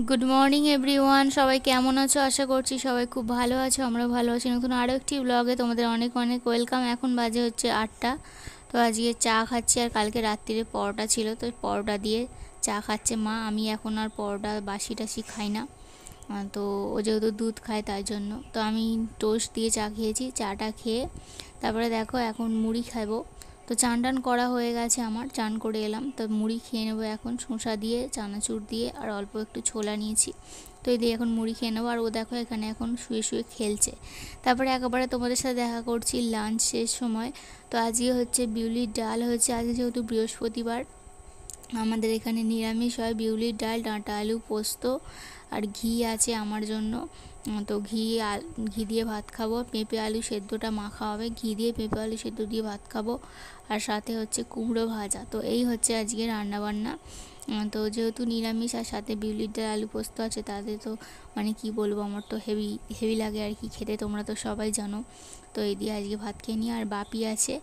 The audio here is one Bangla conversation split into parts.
গুড মর্নিং এভরিওয়ান, সবাই কেমন আছো? আশা করছি সবাই খুব ভালো আছো, আমরা ভালো আছি। নতুন আরও একটি ব্লগে তোমাদের অনেক অনেক ওয়েলকাম। এখন বাজে হচ্ছে 8টা। তো আজকে চা খাচ্ছি, আর কালকে রাত্রিরে পরোটা ছিল, তো পরোটা দিয়ে চা খাচ্ছে মা। আমি এখন আর পরোটা বাসি টাসি খাই না, তো ও যেহেতু দুধ খায় তাই জন্য। তো আমি টোস্ট দিয়ে চা খেয়েছি। চাটা খেয়ে তারপরে দেখো এখন মুড়ি খাবো। তো চান টান করা হয়ে গেছে আমার, চান করে এলাম। তো মুড়ি খেয়ে নেবো এখন, শসা দিয়ে, চানাচুর দিয়ে, আর অল্প একটু ছোলা নিয়েছি। তো এই দিয়ে এখন মুড়ি খেয়ে নেবো। আর ও দেখো এখানে এখন শুয়ে শুয়ে খেলছে। তারপরে একেবারে তোমাদের সাথে দেখা করছি লাঞ্চ শেষ সময়। তো আজকে হচ্ছে বিউলির ডাল হয়েছে, আজকে যেহেতু বৃহস্পতিবার আমাদের এখানে নিরামিষ হয়। বিউলির ডাল, ডাঁটা আলু পোস্ত, আর ঘি আছে আমার জন্য। তো ঘি দিয়ে ভাত খাবো। পেঁপে আলু সেদ্ধটা মাখা হবে, ঘি দিয়ে পেঁপে আলু সেদ্ধ দিয়ে ভাত খাবো। আর সাথে হচ্ছে কুমড়ো ভাজা। তো এই হচ্ছে আজকে রান্নাবান্না। তো যেহেতু নিরামিষ আর সাথে বিউলির ডাল আলু পোস্ত আছে, তাতে তো মানে কি বলবো, আমার তো হেভি হেভি লাগে আর কি খেতে, তোমরা তো সবাই জানো। তো এই দিয়ে আজকে ভাত খেয়ে নিই। আর বাপি আছে,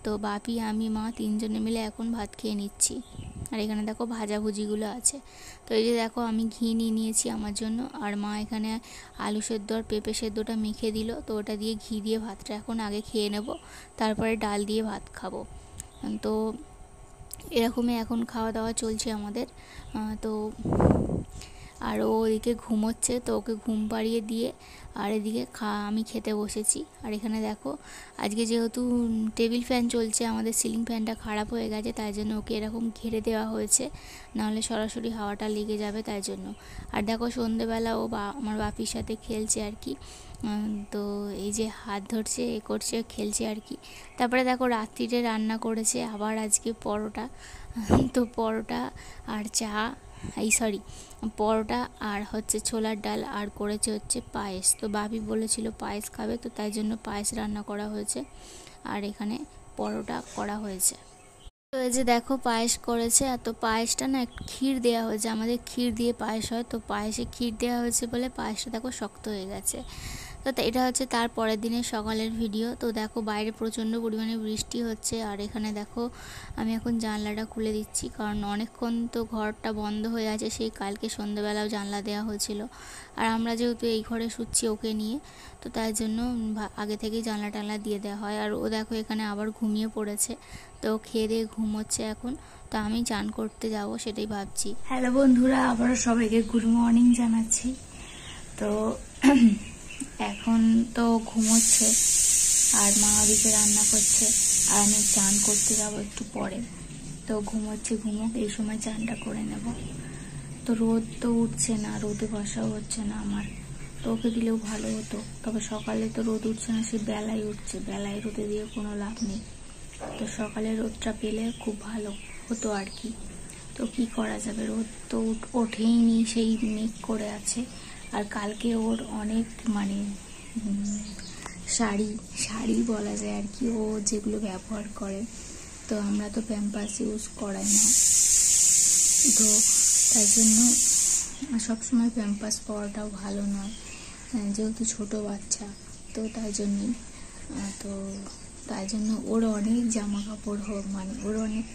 তো বাপি আমি মা তিনজনে মিলে এখন ভাত খেয়ে নিচ্ছি। আর এখানে দেখো ভাজাভুজিগুলো আছে। তো এই যে দেখো আমি ঘি নিয়ে নিয়েছি আমার জন্য, আর মা এখানে আলু সেদ্ধ আর পেঁপে সেদ্ধটা মেখে দিল। তো ওটা দিয়ে ঘি দিয়ে ভাতটা এখন আগে খেয়ে নেব, তারপরে ডাল দিয়ে ভাত খাবো। তো এরকমই এখন খাওয়া দাওয়া চলছে আমাদের। তো আর ও ওদিকে ঘুমোচ্ছে, তো ওকে ঘুম পাড়িয়ে দিয়ে আর এদিকে আমি খেতে বসেছি। আর এখানে দেখো আজকে যেহেতু টেবিল ফ্যান চলছে, আমাদের সিলিং ফ্যানটা খারাপ হয়ে গেছে, তাই জন্য ওকে এরকম ঘিরে দেওয়া হয়েছে, নাহলে সরাসরি হাওয়াটা লেগে যাবে তাই জন্য। আর দেখো সন্ধেবেলা ও আমার বাপির সাথে খেলছে আর কি। তো এই যে হাত ধরছে, এ করছে, খেলছে আর কি। তারপরে দেখো রাত্রিরে রান্না করেছে আবার আজকে পরোটা। তো পরোটা আর চা, পরোটা আর হচ্ছে ছোলার ডাল, আর করেছে হচ্ছে পায়েস। তো বাপি বলেছিল পায়েস খাবে, তো তাই জন্য পায়েস রান্না করা হয়েছে, আর এখানে পরোটা করা হয়েছে। তো এই যে দেখো পায়েস করেছে। আর তো পায়েসটা না একটু ক্ষীর দেওয়া হয়েছে, আমাদের ক্ষীর দিয়ে পায়েস হয়, তো পায়েসে ক্ষীর দেওয়া হয়েছে বলে পায়েসটা দেখো শক্ত হয়ে গেছে। তো এটা হচ্ছে তার পরের দিনের সকালের ভিডিও। তো দেখো বাইরে প্রচণ্ড পরিমাণে বৃষ্টি হচ্ছে, আর এখানে দেখো আমি এখন জানলাটা খুলে দিচ্ছি, কারণ অনেকক্ষণ তো ঘরটা বন্ধ হয়ে আছে, সেই কালকে সন্ধ্যেবেলাও জানলা দেওয়া হয়েছিল। আর আমরা যেহেতু এই ঘরে শুচ্ছি ওকে নিয়ে, তো তাই জন্য আগে থেকেই জানলা টানলা দিয়ে দেওয়া হয়। আর ও দেখো এখানে আবার ঘুমিয়ে পড়েছে, তো খেয়ে দিয়ে ঘুমোচ্ছে এখন। তো আমি চান করতে যাব, সেটাই ভাবছি। হ্যালো বন্ধুরা, আবারও সবাইকে গুড মর্নিং জানাচ্ছি। তো এখন তো ঘুমোচ্ছে, আর মা ওদিকে রান্না করছে, আর আমি চান করতে যাবো একটু পরে। তো ঘুমোচ্ছে, ঘুমোক, এই সময় চানটা করে নেব। তো রোদ তো উঠছে না, রোদে বসাও হচ্ছে না আমার, তো ওকে দিলেও ভালো হতো। তবে সকালে তো রোদ উঠছে না, সে বেলায় উঠছে, বেলায় রোদে দিয়ে কোনো লাভ নেই। তো সকালে রোদটা পেলে খুব ভালো হতো আর কি। তো কি করা যাবে, রোদ তো ওঠেই নি, সেই মেঘ করে আছে। আর কালকে ওর অনেক মানে শাড়ি বলা যায় আর কি, ও যেগুলো ব্যবহার করে, তো আমরা তো প্যাম্পাস ইউজ করাই না, তো তাই জন্য সবসময় প্যাম্পাস পরাটাও ভালো নয়, যেহেতু ছোট বাচ্চা, তো তাই জন্যই। তো তাই জন্য ওর অনেক জামা কাপড় মানে ওর অনেক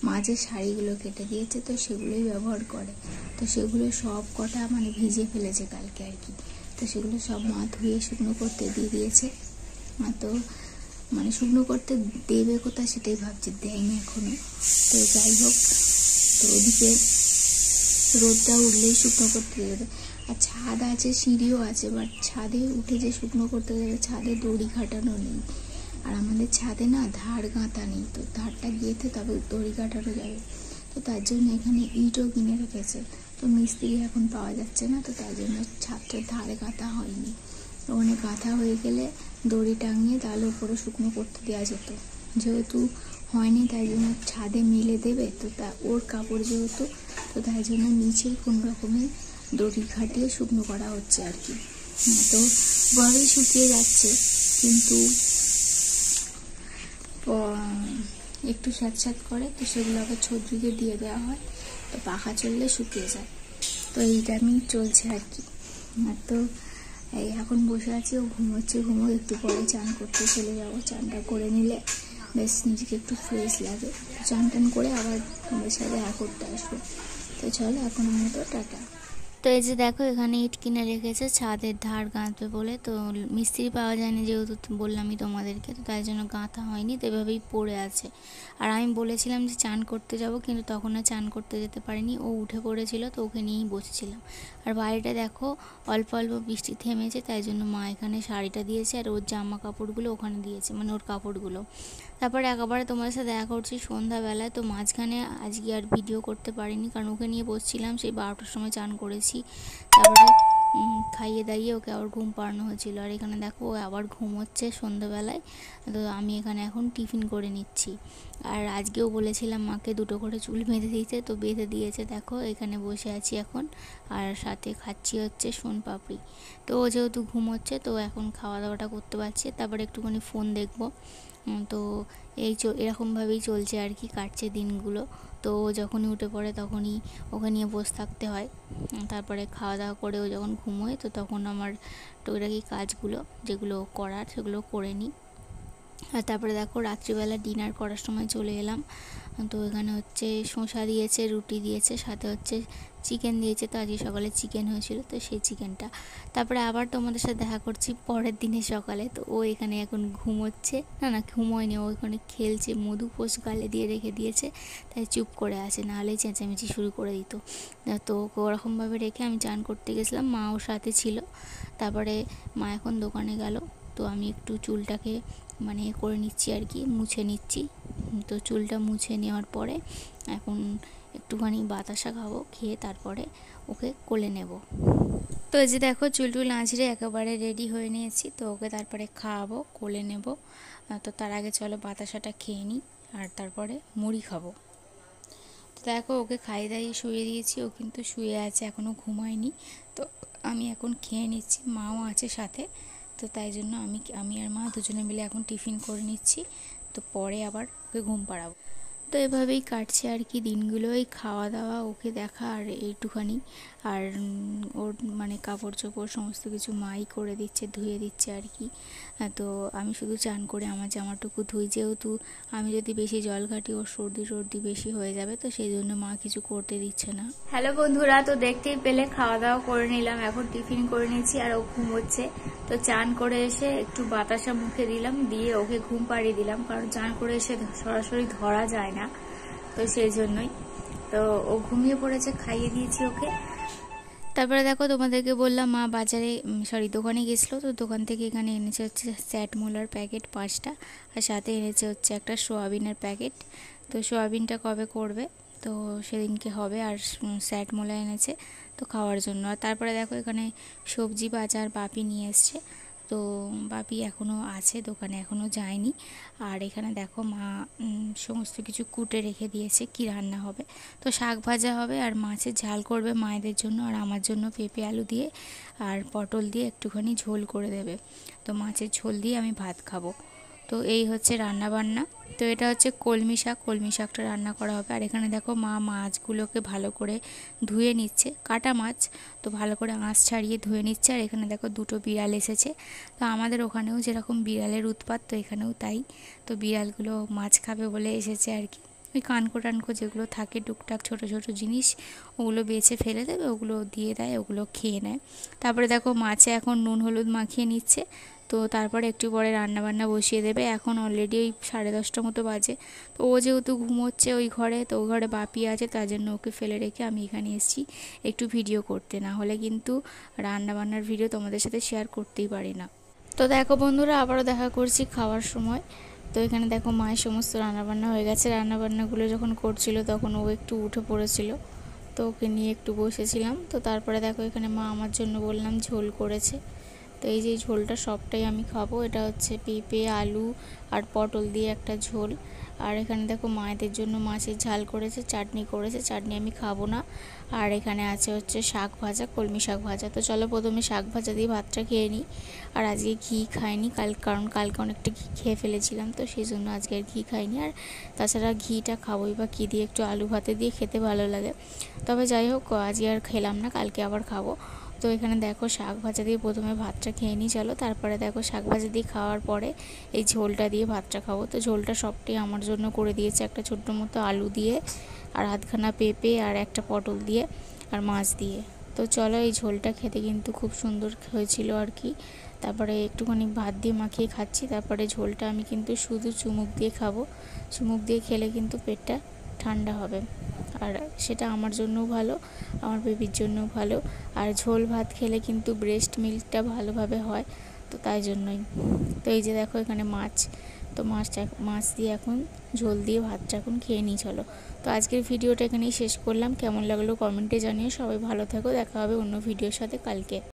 মাঝে শাড়িগুলো কেটে দিয়েছে, তো সেগুলোই ব্যবহার করে। তো সেগুলো সব কটা মানে ভিজে ফেলেছে কালকে আর কি। তো সেগুলো সব মা ধুয়ে শুকনো করতে দিয়ে দিয়েছে। তো মানে শুকনো করতে দেবে কোথায় সেটাই ভাবছি, দেয়নি এখনো। তো যাই হোক, তো ওদিকে রোদটা উঠলেই শুকনো করতে দেবে। আর ছাদ আছে, সিঁড়িও আছে, বাট ছাদে উঠে যে শুকনো করতে দেবে, ছাদে দড়ি খাটানো নেই। আর আমাদের ছাদে না ধার গাঁথা নেই, তো ধারটা গেঁথে তবে দড়ি কাটানো যাবে। তো তার জন্য এখানে ইটও কিনে রেখেছে, তো মিস্ত্রি এখন পাওয়া যাচ্ছে না, তো তাই জন্য ছাদটা ধারে গাঁথা হয়নি। তো অনেক গাঁথা হয়ে গেলে দড়ি টাঙিয়ে তাহলে উপরে শুকনো করতে দেওয়া যেত, যেহেতু হয়নি তাই জন্য ছাদে মিলে দেবে। তো তা ওর কাপড় যেহেতু, তো তাই জন্য নিচেই কোনো রকমের দড়ি খাটিয়ে শুকনো করা হচ্ছে আর কি। তো বড়ই শুকিয়ে যাচ্ছে, কিন্তু একটু স্যাঁতস্যাঁত করে, তো সেগুলো আবার ছদ্রিকে দিয়ে দেওয়া হয়, তো পাখা চললে শুকিয়ে যায়। তো এইটা আমি চলছে আর কি। তো এই এখন বসে আছি, ও ঘুমোচ্ছে, একটু পরে চান করতে চলে যাবো। চানটা করে নিলে বেশ নিজেকে একটু ফ্রেশ লাগে। চান টান করে আবার তোমার সাথে দেখা করতে আসবো। তো চলো এখন আমরা তো টাটা। তো এই যে দেখো এখানে ইট কিনে রেখেছে ছাদের ধার গাঁথবে বলে, তো মিস্ত্রি পাওয়া যায়নি যেহেতু বললামই তোমাদেরকে, তো তাই জন্য গাঁথা হয়নি, তো এভাবেই পড়ে আছে। আর আমি বলেছিলাম যে চান করতে যাব, কিন্তু তখন আর চান করতে যেতে পারিনি, ও উঠে পড়েছিল, তো ওকে নিয়েই বসেছিলাম। আর বাড়িটা দেখো অল্প অল্প বৃষ্টি থেমেছে, তাই জন্য মা এখানে শাড়িটা দিয়েছে আর ওর জামা কাপড়গুলো ওখানে দিয়েছে, মানে ওর কাপড়গুলো। তারপরে একেবারে তোমাদের সাথে দেখা করছি সন্ধ্যাবেলায়। তো মাঝখানে আজকে আর ভিডিও করতে পারিনি, কারণ ওকে নিয়ে বসছিলাম, সেই 12টার সময় চান করেছি। তারপরে খাইয়ে দাইয়ে ওকে আবার ঘুম পাড়ানো হয়েছিল। আর এখানে দেখো ও আবার ঘুমোচ্ছে সন্ধ্যাবেলায়। তো আমি এখানে এখন টিফিন করে নিচ্ছি। আর আজকেও বলেছিলাম মাকে 2টো করে চুল বেঁধে দিতে, তো বেঁধে দিয়েছে। দেখো এখানে বসে আছি এখন, আর সাথে খাচ্ছি হচ্ছে সোনপাপড়ি। তো ও যেহেতু ঘুমোচ্ছে, তো এখন খাওয়া দাওয়াটা করতে পারছি, তারপরে একটুখানি ফোন দেখবো। তো এরকমভাবেই চলছে আর কি, কাটছে দিনগুলো। তো ও যখনই উঠে পড়ে তখনই ওকে নিয়ে বসে থাকতে হয়। তারপরে খাওয়া দাওয়া করে ও যখন ঘুমোয়, তো তখন আমার টুকিটাকি কাজগুলো যেগুলো করার সেগুলো করে নিই। আর তারপরে দেখো রাত্রিবেলা ডিনার করার সময় চলে এলাম। তো এখানে হচ্ছে শসা দিয়েছে, রুটি দিয়েছে, সাথে হচ্ছে চিকেন দিয়েছে। তো আজকে সকালে চিকেন হয়েছিল, তো সেই চিকেনটা। তারপরে আবার তোমাদের সাথে দেখা করছি পরের দিনে সকালে। তো ও এখানে এখন ঘুমোচ্ছে, না ঘুমোয়নি, ও এখানে খেলছে, মধুপোষ গালে দিয়ে রেখে দিয়েছে, তাই চুপ করে আছে, নাহলে চেঁচামেচি শুরু করে দিত। তো ওকে ওরকমভাবে রেখে আমি চান করতে গেছিলাম, মা ওর সাথে ছিল। তারপরে মা এখন দোকানে গেল, তো আমি একটু চুলটাকে মানে করে নিচ্ছি আর কি, মুছে নিচ্ছি। তো চুলটা মুছে নেওয়ার পরে এখন একটুখানি বাতাসা খাবো, খেয়ে তারপরে ওকে কোলে নেব। তো এই যে দেখো চুল টুল আঁচড়ে একেবারে রেডি হয়ে নিয়েছি, তো ওকে তারপরে খাওয়াবো, কোলে নেব। তো তার আগে চলো বাতাসাটা খেয়ে নিই, আর তারপরে মুড়ি খাবো। তো দেখো ওকে খাইয়ে দাইয়ে শুয়ে দিয়েছি, ও কিন্তু শুয়ে আছে, এখনও ঘুমায়নি। তো আমি এখন খেয়ে নিচ্ছি, মাও আছে সাথে। তো তাই জন্য আমি আর মা দুজনে মিলে এখন টিফিন করে নিচ্ছি, তো পরে আবার ওকে ঘুম পাড়াবো। তো এভাবেই কাটছে আর কি দিনগুলো, এই খাওয়া দাওয়া, ওকে দেখা, আর এইটুখানি। আর ওর মানে কাপড় চোপড় সমস্ত কিছু মাই করে দিচ্ছে, ধুয়ে দিচ্ছে আর কি। তো আমি শুধু চান করে আমার জামাটুকু ধুই, যেহেতু আমি যদি বেশি জল ঘাটি ওর সর্দি বেশি হয়ে যাবে, তো সেই জন্য মা কিছু করতে দিচ্ছে না। হ্যালো বন্ধুরা, তো দেখতেই পেলে খাওয়া দাওয়া করে নিলাম, এখন টিফিন করে নিচ্ছি, আর ও ঘুমোচ্ছে। তো চান করে এসে একটু বাতাসা মুখে দিলাম, দিয়ে ওকে ঘুম পাড়িয়ে দিলাম, কারণ চান করে এসে সরাসরি ধরা যায় না, তো সেই জন্যই। তো ও ঘুমিয়ে পড়েছে, খাইয়ে দিয়েছি ওকে। তারপরে দেখো তোমাদেরকে বললাম মা বাজারে দোকানে গেছিলো, তো দোকান থেকে এখানে এনেছে হচ্ছে স্যাট মোলার প্যাকেট 5টা, আর সাথে এনেছে হচ্ছে একটা সোয়াবিনের প্যাকেট। তো সোয়াবিনটা কবে করবে, তো সেদিনকে হবে। আর স্যাট মোলা এনেছে তো খাওয়ার জন্য। আর তারপরে দেখো এখানে সবজি বাজার বাপি নিয়ে এসছে, তো বাপি এখনও আছে দোকানে, এখনও যায়নি। আর এখানে দেখো মা সমস্ত কিছু কুটে রেখে দিয়েছে, কি রান্না হবে। তো শাক ভাজা হবে, আর মাছের ঝাল করবে মায়েদের জন্য, আর আমার জন্য পেঁপে আলু দিয়ে আর পটল দিয়ে একটুখানি ঝোল করে দেবে। তো মাছের ঝোল দিয়ে আমি ভাত খাবো। তো এই হচ্ছে রান্না বান্না। তো এটা হচ্ছে কলমি শাকটা রান্না করা হবে। আর এখানে দেখো মা মাছগুলোকে ভালো করে ধুয়ে নিচ্ছে, কাটা মাছ, তো ভালো করে আঁশ ছাড়িয়ে ধুয়ে নিচ্ছে। আর এখানে দেখো 2টো বিড়াল এসেছে, তো আমাদের ওখানেও যেরকম বিড়ালের উৎপাত, তো এখানেও তাই। তো বিড়ালগুলো মাছ খাবে বলে এসেছে আর কি। ওই কানকো টানকো যেগুলো থাকে টুকটাক ছোট ছোট জিনিস, ওগুলো বেছে ফেলে দেবে, ওগুলো দিয়ে দেয়, ওগুলো খেয়ে নেয়। তারপরে দেখো মাছে এখন নুন হলুদ মাখিয়ে নিচ্ছে। তো তারপরে একটু পরে রান্নাবান্না বসিয়ে দেবে। এখন অলরেডি ওই 10:30 মতো বাজে। তো ও যেহেতু ঘুমোচ্ছে ওই ঘরে, তো ও ঘরে বাপি আছে, তার জন্য ওকে ফেলে রেখে আমি এখানে এসেছি একটু ভিডিও করতে, না হলে কিন্তু রান্নাবান্নার ভিডিও তোমাদের সাথে শেয়ার করতেই পারি না। তো দেখো বন্ধুরা, আবারও দেখা করছি খাওয়ার সময়। তো এখানে দেখো মায়ের সমস্ত রান্নাবান্না হয়ে গেছে। রান্নাবান্নাগুলো যখন করছিল তখন ও একটু উঠে পড়েছিল, তো ওকে নিয়ে একটু বসেছিলাম। তো তারপরে দেখো এখানে মা আমার জন্য বললাম ঝোল করেছে। তো এই যে ঝোলটা সবটাই আমি খাবো। এটা হচ্ছে পেঁপে আলু আর পটল দিয়ে একটা ঝোল। আর এখানে দেখো মায়েদের জন্য মাছের ঝাল করেছে, চাটনি করেছে, চাটনি আমি খাবো না। আর এখানে আছে হচ্ছে শাক ভাজা, কলমি শাক ভাজা। তো চলো প্রথমে শাক ভাজা দিয়ে ভাতটা খেয়ে নিই। আর আজকে ঘি খাইনি, কারণ কালকে অনেকটা ঘি খেয়ে ফেলেছিলাম, তো সেই জন্য আজকে আর ঘি খাইনি। আর তাছাড়া ঘিটা খাবোই বা কী দিয়ে, একটু আলু ভাতে দিয়ে খেতে ভালো লাগে। তবে যাই হোক আজকে আর খেলাম না, কালকে আবার খাবো। তো এখানে দেখো শাক ভাজা দিয়ে প্রথমে ভাতটা খেয়ে নিই চলো। তারপরে দেখো শাক ভাজা দিয়ে খাওয়ার পরে এই ঝোলটা দিয়ে ভাতটা খাবো। তো ঝোলটা সবটাই আমার জন্য করে দিয়েছে, একটা ছোট্ট মতো আলু দিয়ে, আর আধখানা পেঁপে, আর একটা পটল দিয়ে, আর মাছ দিয়ে। তো চলো, এই ঝোলটা খেতে কিন্তু খুব সুন্দর হয়েছিল আর কি। তারপরে একটুখানি ভাত দিয়ে মাখিয়ে খাচ্ছি। তারপরে ঝোলটা আমি কিন্তু শুধু চুমুক দিয়ে খাবো। চুমুক দিয়ে খেলে কিন্তু পেটটা ঠান্ডা হবে, আর সেটা আমার জন্যও ভালো, আমার বেবির জন্যও ভালো। আর ঝোল ভাত খেলে কিন্তু ব্রেস্ট মিল্কটা ভালোভাবে হয়, তো তাই জন্যই। তো এই যে দেখো এখানে মাছ, তো মাছ দিয়ে এখন ঝোল দিয়ে ভাতটা এখন খেয়ে নিই চলো। তো আজকের ভিডিওটা এখানেই শেষ করলাম। কেমন লাগলো কমেন্টে জানিও। সবাই ভালো থাকো, দেখা হবে অন্য ভিডিওর সাথে কালকে।